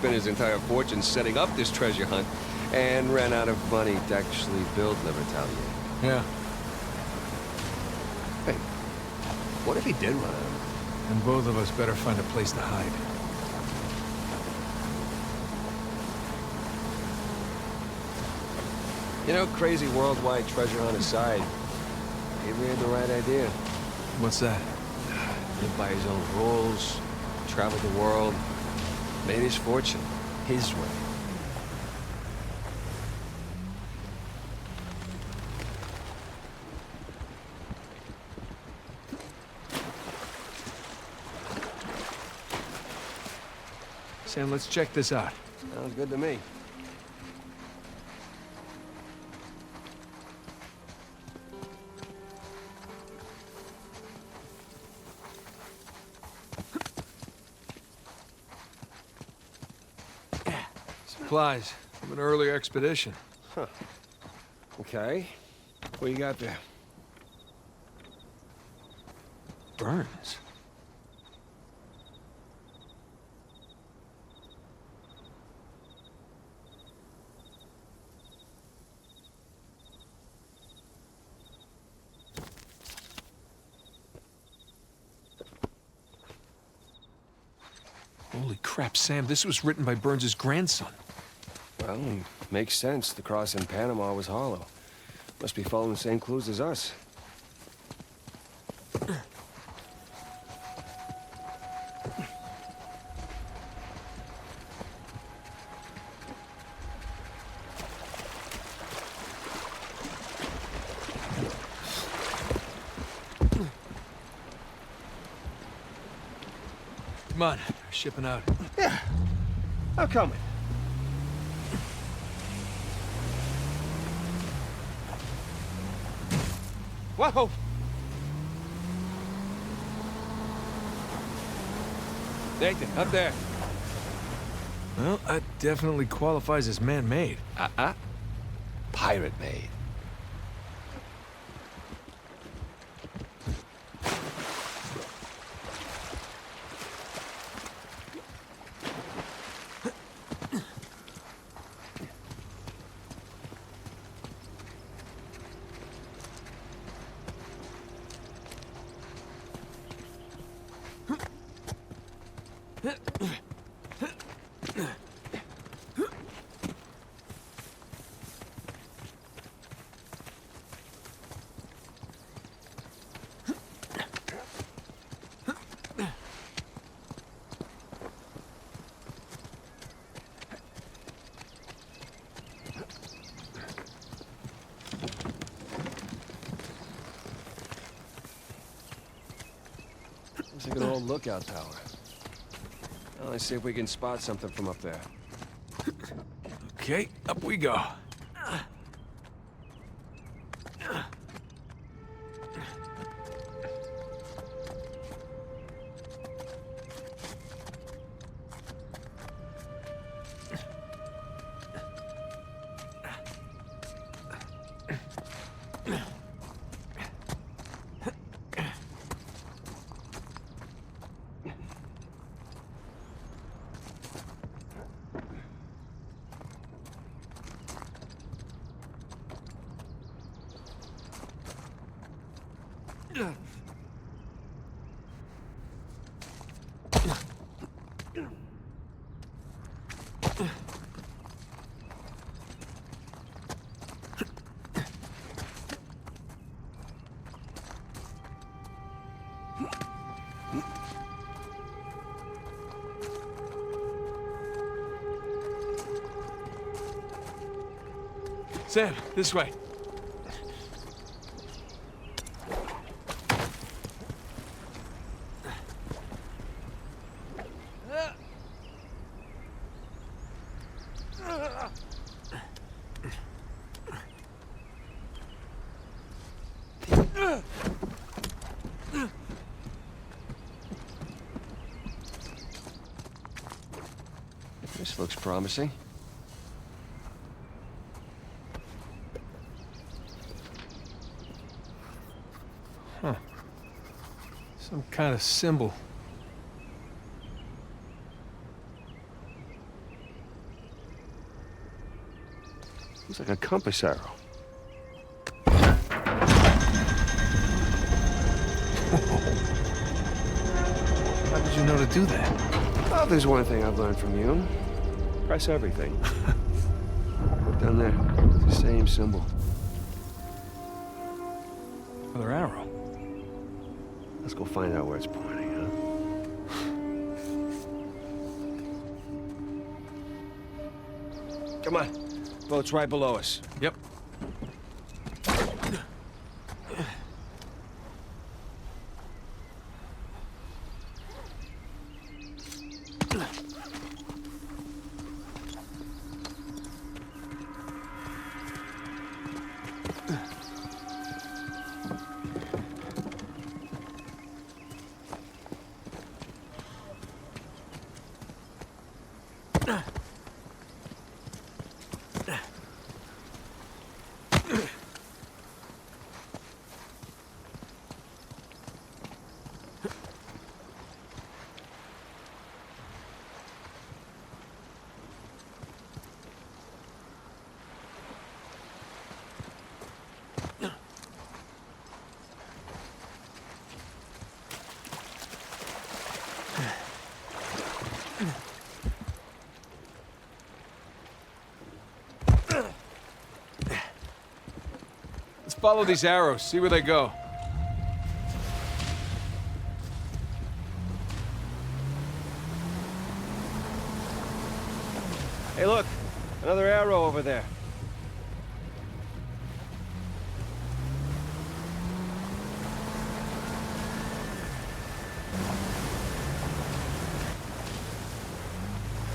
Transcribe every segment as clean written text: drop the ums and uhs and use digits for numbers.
spent his entire fortune setting up this treasure hunt and ran out of money to actually build Le Battalion. Yeah, Hey, what if he did run out of money? and both of us better find a place to hide. You know, crazy worldwide treasure hunt aside, Avery had the right idea. What's that? Lived by his own rules, traveled the world, made his fortune his way. Sam, let's check this out. Sounds good to me. Supplies from an earlier expedition. Okay. What you got there? Burns. Holy crap, Sam, this was written by Burns' grandson. Well, makes sense. The cross in Panama was hollow. Must be following the same clues as us. Come on, they're shipping out. Yeah. I'm coming. Whoa! Nathan, up there. Well, that definitely qualifies as man-made. Pirate-made. Looks like an old lookout tower. Well, let's see if we can spot something from up there. Okay, up we go. Sam, this way. This looks promising. Huh. Some kind of symbol. Looks like a compass arrow. How did you know to do that? Well, there's one thing I've learned from you. Press everything. Look down there. It's the same symbol. Another arrow. Let's go find out where it's pointing, huh? Come on. Boat's right below us. Yep. Let's follow these arrows, see where they go. Hey, look. Another arrow over there.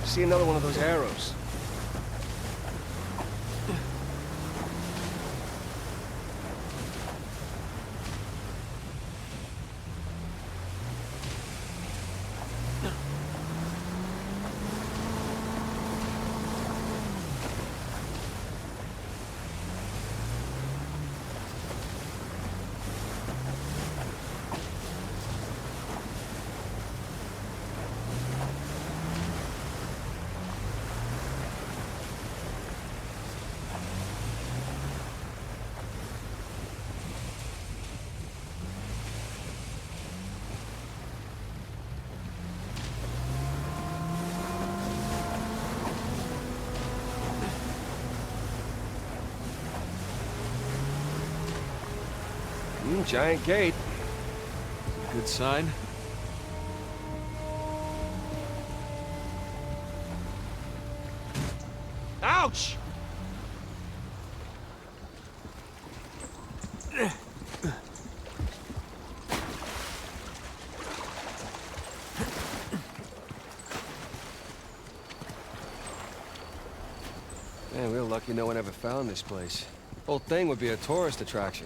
See another one of those arrows. Giant gate. Good sign. Ouch! Man, we're lucky no one ever found this place. Whole thing would be a tourist attraction.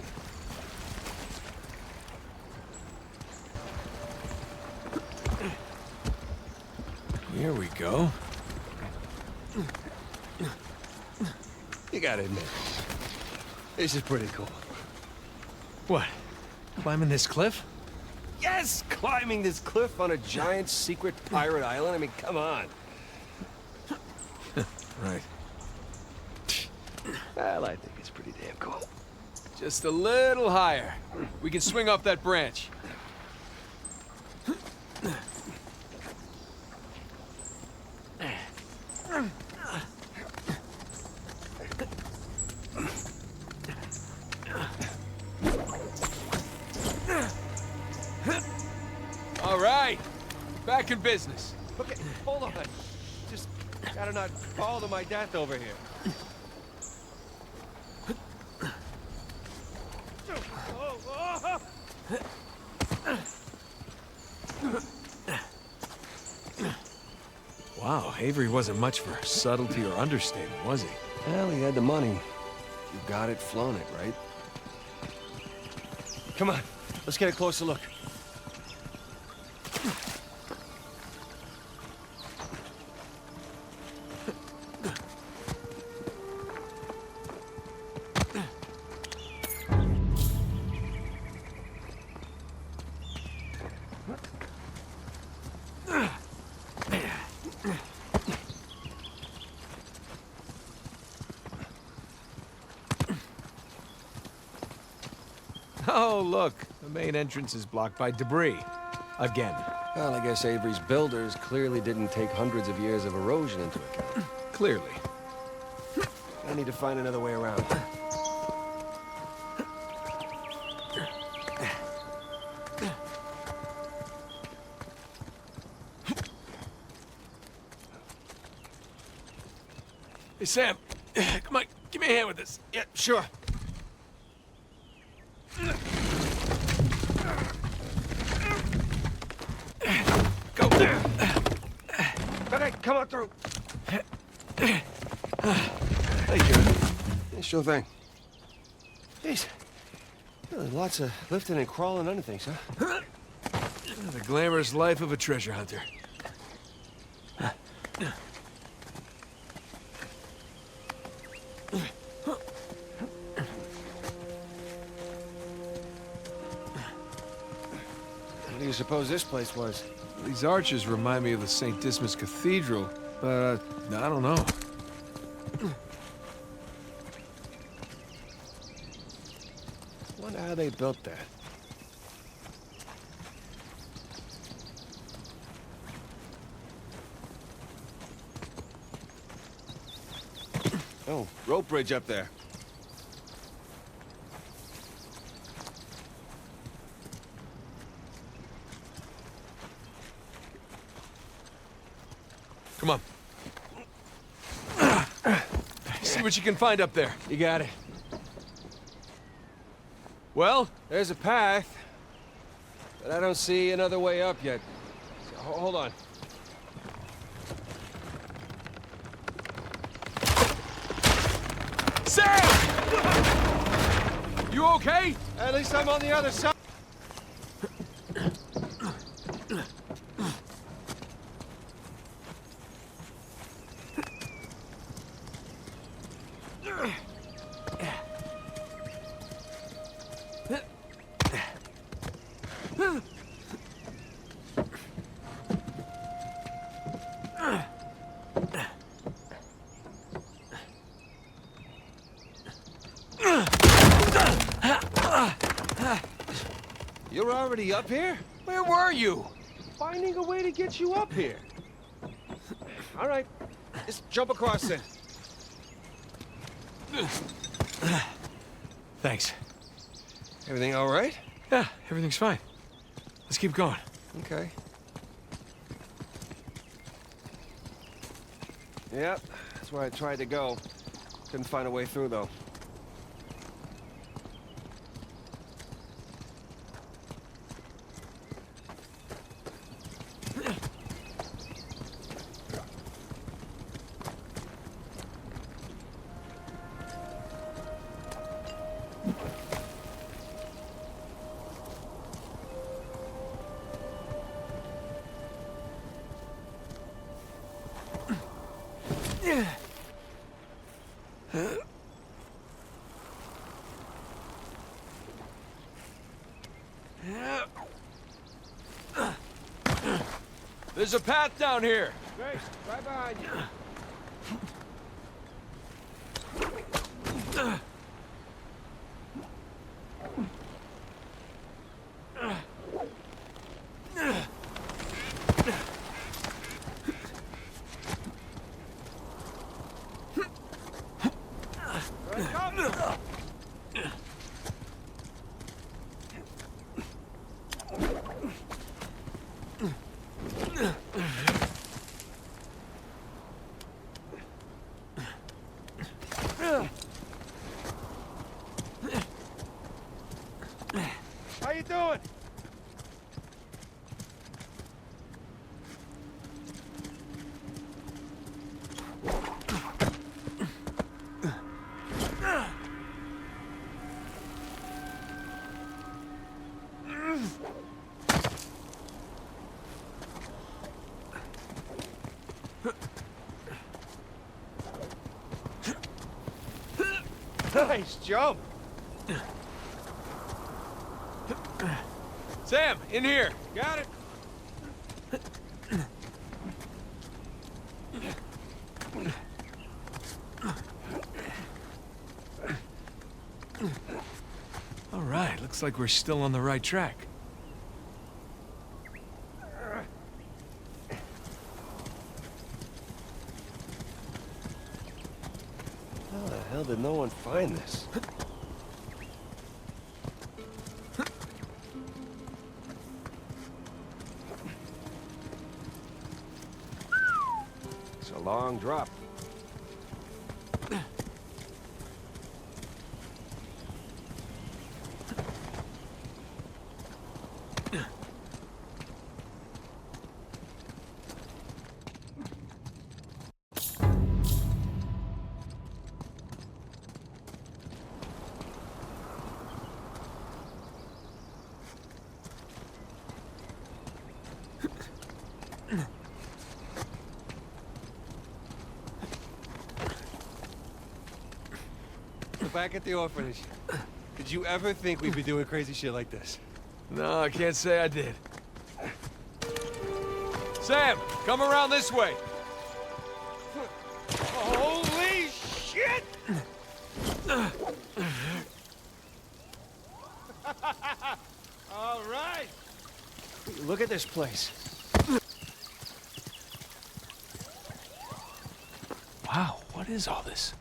Here we go. You gotta admit, this is pretty cool. What? Climbing this cliff? Yes! Climbing this cliff on a giant secret pirate island? I mean, come on. Right. Well, I think it's pretty damn cool. Just a little higher. We can swing off that branch. All right, back in business. Okay, hold on. Just gotta not fall to my death over here. Wow, Avery wasn't much for subtlety or understatement, was he? Well, he had the money. You got it, flown it, right? Come on, let's get a closer look. Oh, look. The main entrance is blocked by debris. Again. Well, I guess Avery's builders clearly didn't take hundreds of years of erosion into account. Clearly. I need to find another way around. Hey, Sam. Come on, give me a hand with this. Yeah, sure. Go. Okay, come on through. Thank you. Yeah, sure thing. Jeez. Lots of lifting and crawling under things, huh? The glamorous life of a treasure hunter. What do you suppose this place was? These arches remind me of the St. Dismas Cathedral, but I don't know. Wonder how they built that. Oh, rope bridge up there. Come on. See what you can find up there. You got it. Well? There's a path, but I don't see another way up yet. So, hold on. Sam! You okay? At least I'm on the other side. You're already up here? Where were you? Finding a way to get you up here. All right, just jump across then. Thanks. Everything all right? Yeah, everything's fine. Let's keep going. Okay. Yep, that's where I tried to go. Couldn't find a way through, though. There's a path down here. Grace, right behind you. How you doing? Nice jump. Sam, in here. Got it. All right, looks Looks like we're still on the right track. How the hell did no one find this? It's a long drop. Back at the orphanage. Did you ever think we'd be doing crazy shit like this? No, I can't say I did. Sam, come around this way. Holy shit! All right. Look at this place. Wow, what is all this?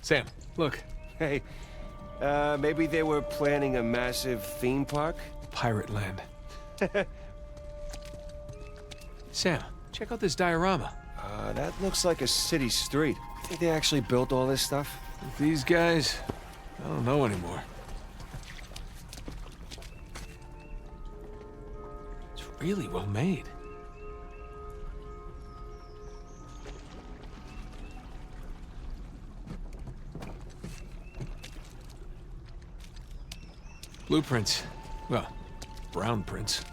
Sam, look. Hey, maybe they were planning a massive theme park? Pirate land. Sam, check out this diorama. That looks like a city street. Think they actually built all this stuff? These guys, I don't know anymore. It's really well made. Blueprints. Well, brown prints.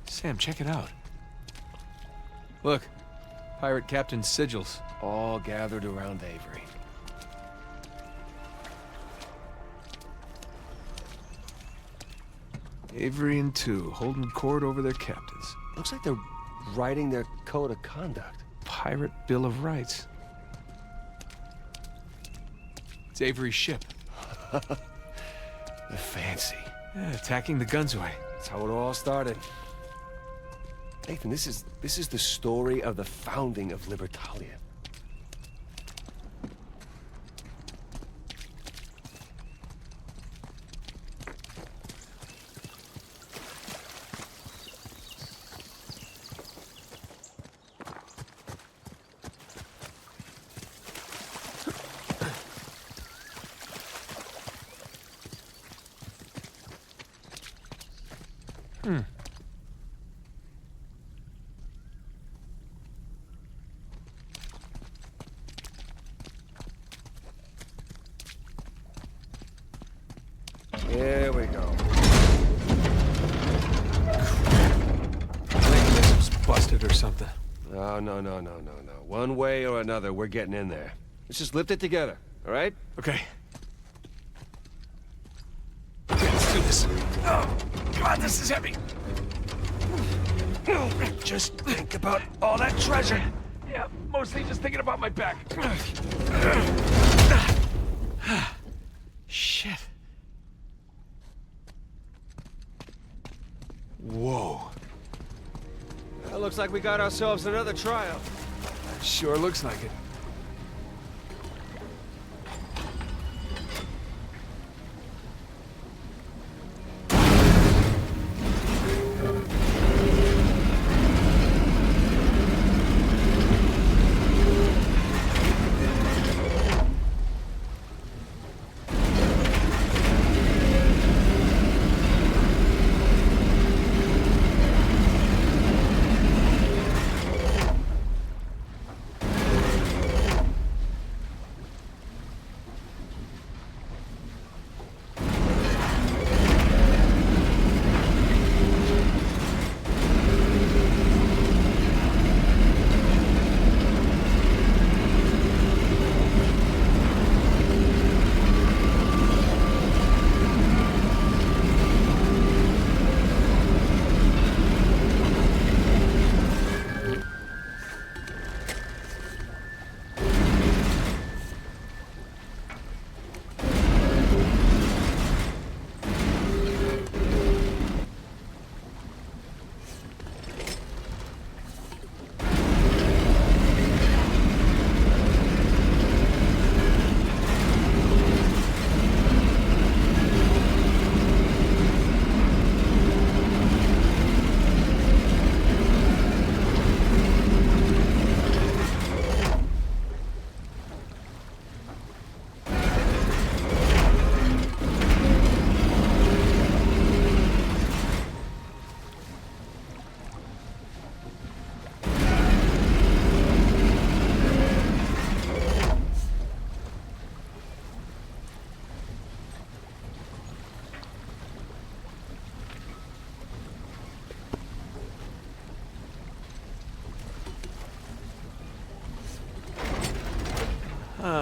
Sam, check it out. Look, pirate captain sigils. All gathered around Avery. Avery and two, holding court over their captains. Looks like they're writing their code of conduct. Pirate Bill of Rights. It's Avery's ship. They're fancy. Yeah, attacking the Gunsway. That's how it all started. Nathan, this is the story of the founding of Libertalia. Here we go. Mechanism's busted or something. No. One way or another, we're getting in there. Let's just lift it together, all right? Okay. Okay, let's do this. Oh, God, this is heavy. Just think about all that treasure. Yeah, mostly just thinking about my back. Shit. Whoa. Well, looks like we got ourselves another trial. Sure looks like it.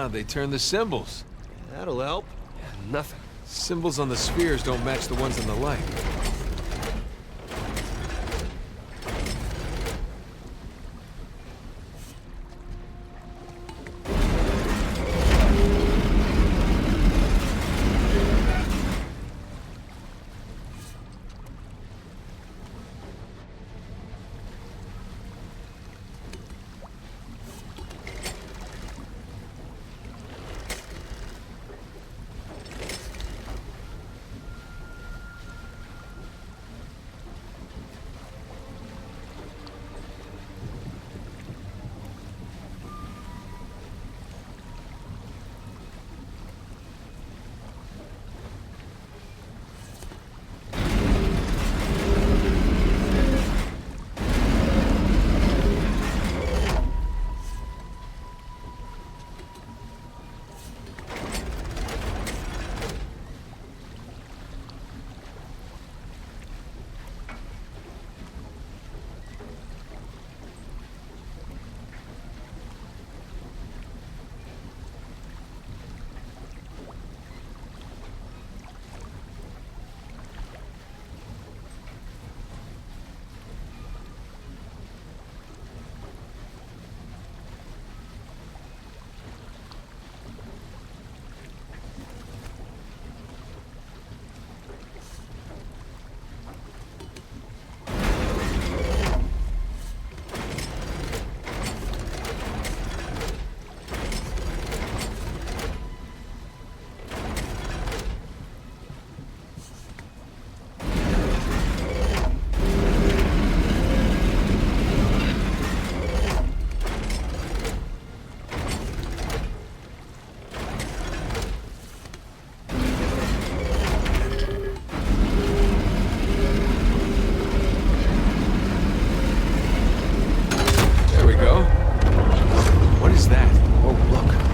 Ah, they turned the symbols. That'll help. Nothing. Symbols on the spheres don't match the ones in the light.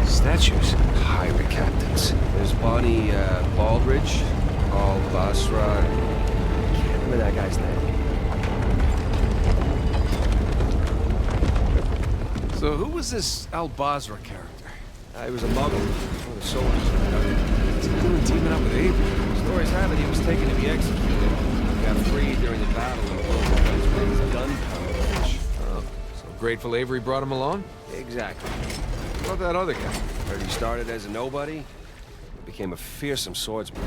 Statues. Highway captains. There's Bonnie Baldridge, Al Basra. Can't remember that guy's name. So who was this Al Basra character? He was a muggle. One of the soldiers. What's he doing teaming up with Avery? Stories have it he was taken to be executed. He got freed during the battle and blows up his wings gunpowder. Oh, so grateful Avery brought him along? Exactly. What about that other guy? Heard he started as a nobody, and became a fearsome swordsman.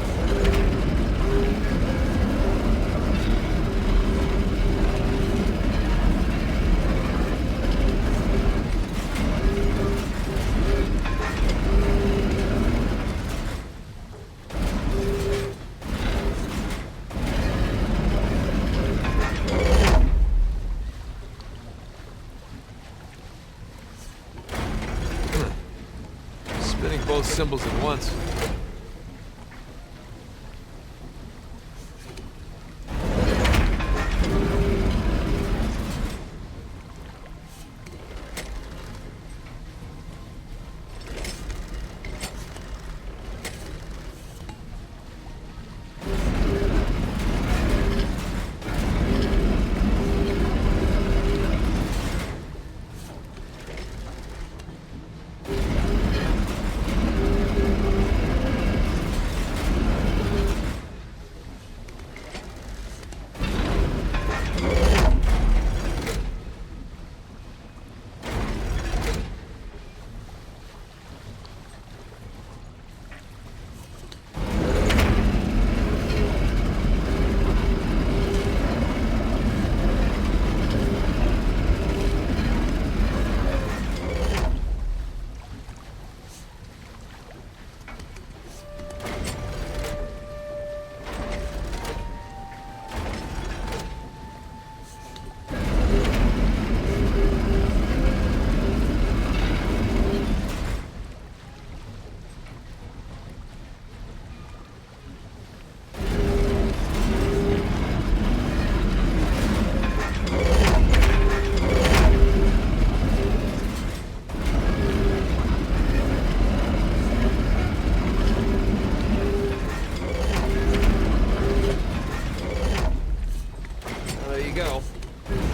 Spinning both symbols at once.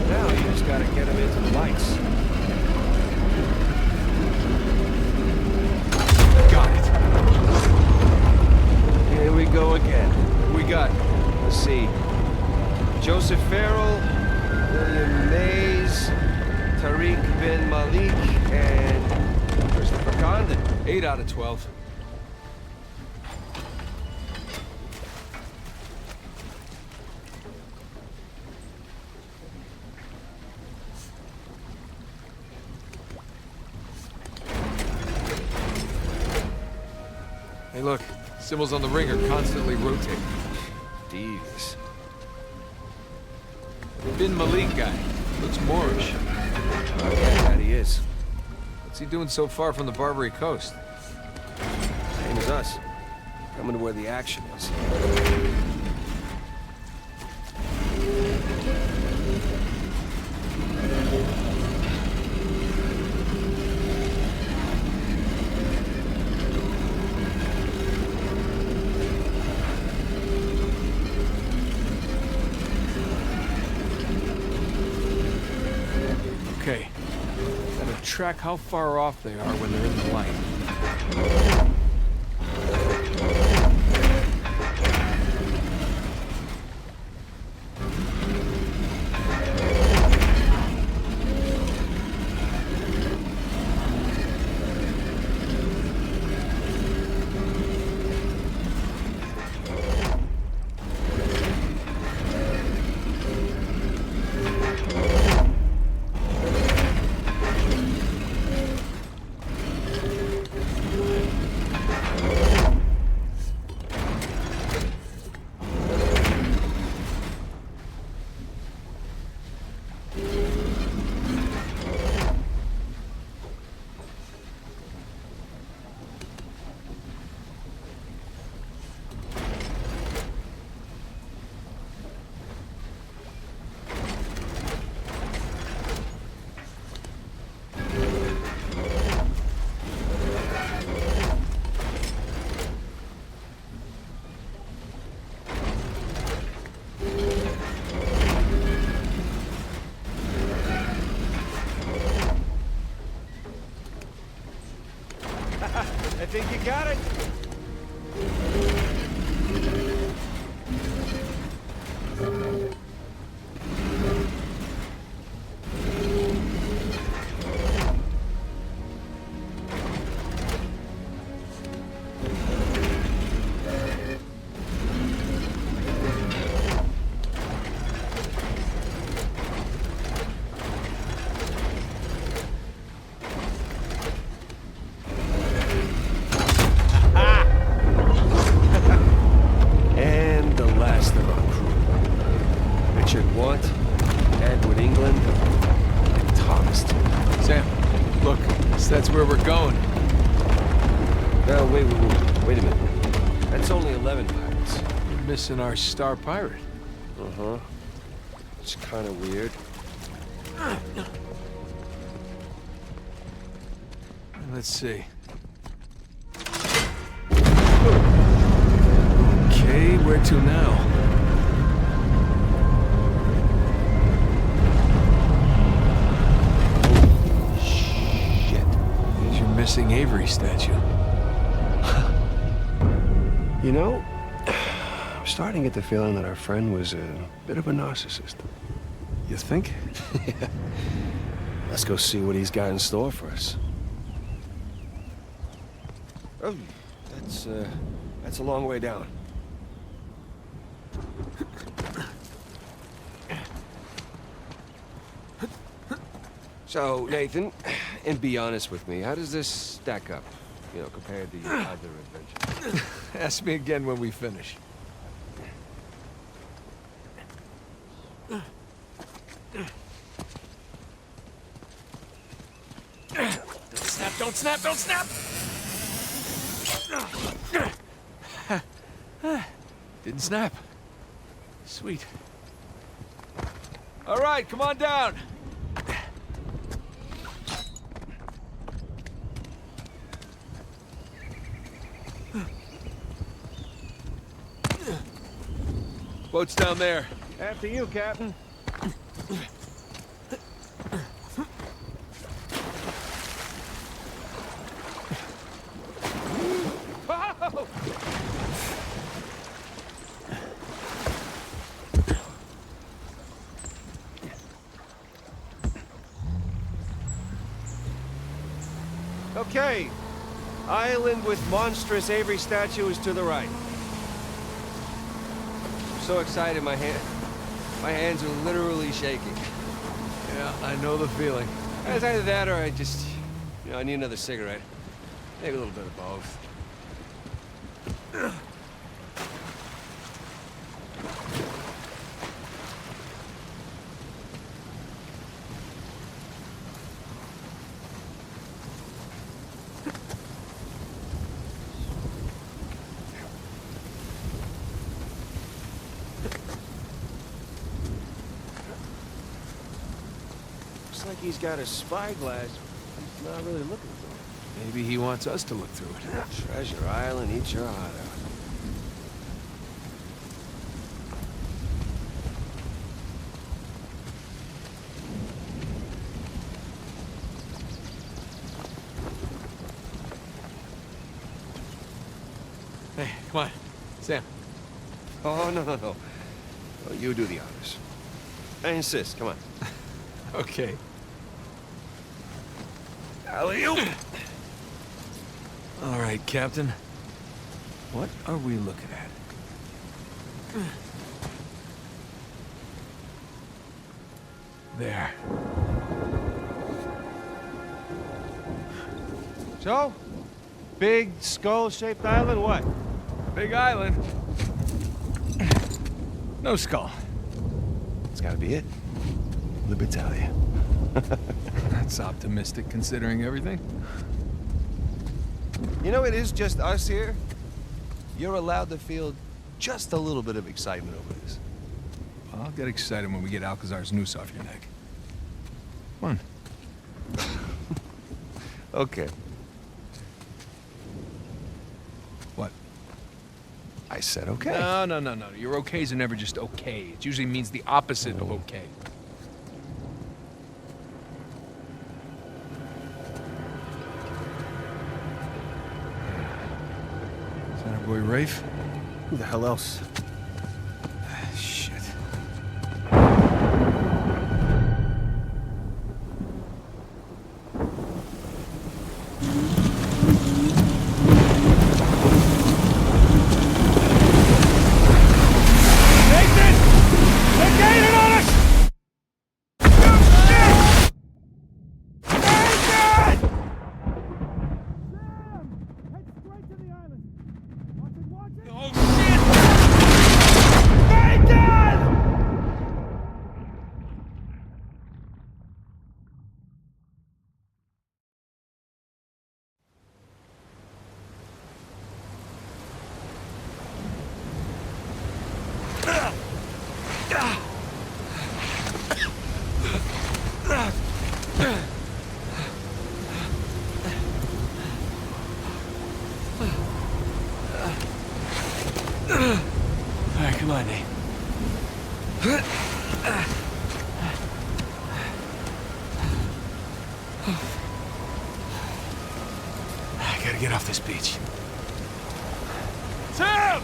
Now you just gotta get him into the lights. go again. Who we got? Let's see. Joseph Farrell, William Mays, Tariq bin Malik, and Christopher Condon. 8 out of 12. Hey, look. Symbols on the ring are constantly rotating. Devious. Bin Malik guy. Looks Moorish. Oh, yeah, that he is. What's he doing so far from the Barbary coast? Same as us. Coming to where the action is. Okay. Gotta track how far off they are when they're in the light. I think you got it. That's where we're going. No, wait a minute. That's only 11 pirates. We're missing our star pirate. Uh-huh. It's kind of weird. Let's see. Okay, where to now? Missing Avery statue. You know, I'm starting to get the feeling that our friend was a bit of a narcissist. You think? Yeah. Let's go see what he's got in store for us. Oh, that's a long way down. So, Nathan, and be honest with me, how does this stack up, you know, compared to your other adventures? Ask me again when we finish. Don't snap, don't snap, don't snap! Didn't snap. Sweet. All right, come on down. Boat's down there. After you, Captain. Okay. Island with monstrous Avery statue is to the right. I'm so excited, my hands are literally shaking. Yeah, I know the feeling. It's either that or I just, I need another cigarette. Maybe a little bit of both. Looks like he's got a spyglass. He's not really looking for it. Maybe he wants us to look through it. Treasure Island, eat your heart out. Hey, come on. Sam. Oh, no. Oh, you do the honors. I insist, come on. Okay. Alley-oop! All right, Captain. What are we looking at? There. So? Big skull-shaped island, what? Big island. No skull. It's gotta be it. Libertalia. That's optimistic considering everything. You know, it is just us here. You're allowed to feel just a little bit of excitement over this. I'll get excited when we get Alcazar's noose off your neck. Come on. Okay. What? I said okay. No. Your okays are never just okay. It usually means the opposite of okay. Is that our boy Rafe? Who the hell else? Shit. All right, come on, Nate. I gotta get off this beach. Sam!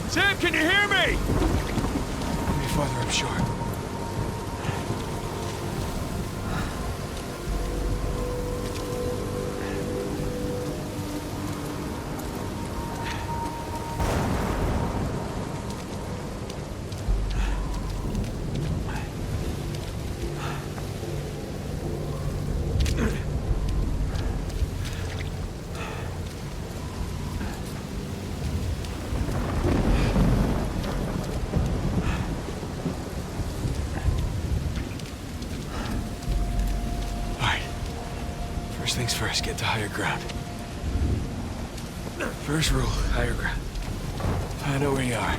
Sam, can you hear me? Maybe farther up shore. First things first, get to higher ground. First rule, higher ground. Find out where you are.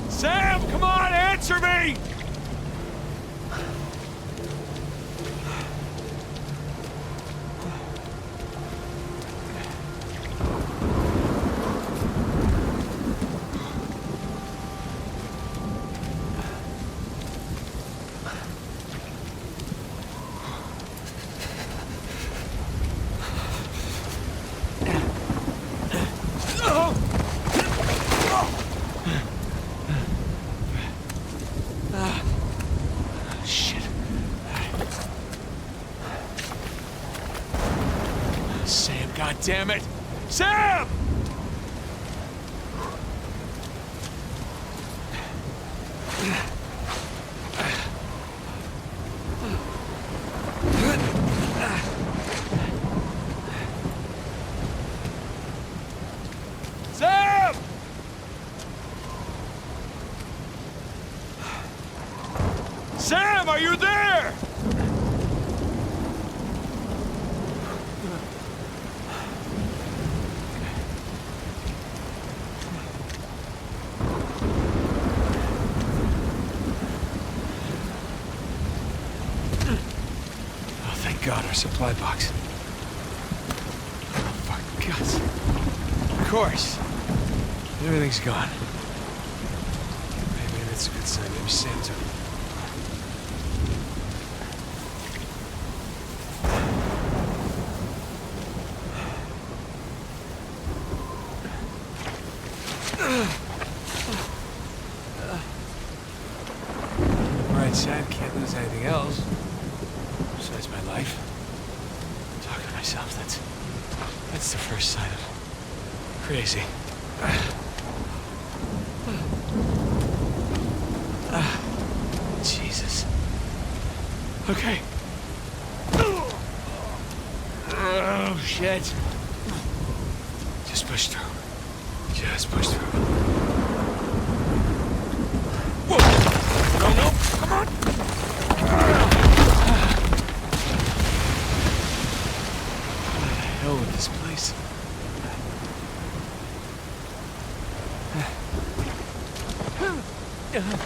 Sam, come on, answer me! damn it! Sam! Sam! Sam, are you there? Oh, thank God, our supply box. Oh, for God's sake. Of course. Everything's gone. Maybe that's a good sign. Maybe Sam took it. Right side, can't lose anything else. Besides my life. Talking to myself, that's the first sign of crazy. Jesus. Okay. Oh, shit. Just push through. Just push through. Whoa! No, no, come on! What the hell with this place? Damn it.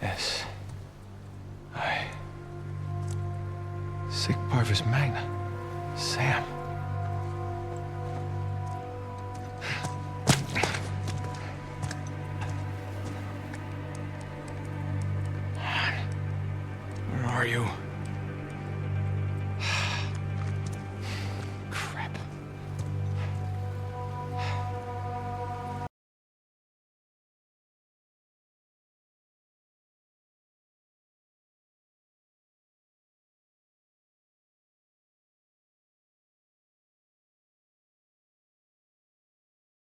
Yes. Sic parvis magna. Sam. Where are you?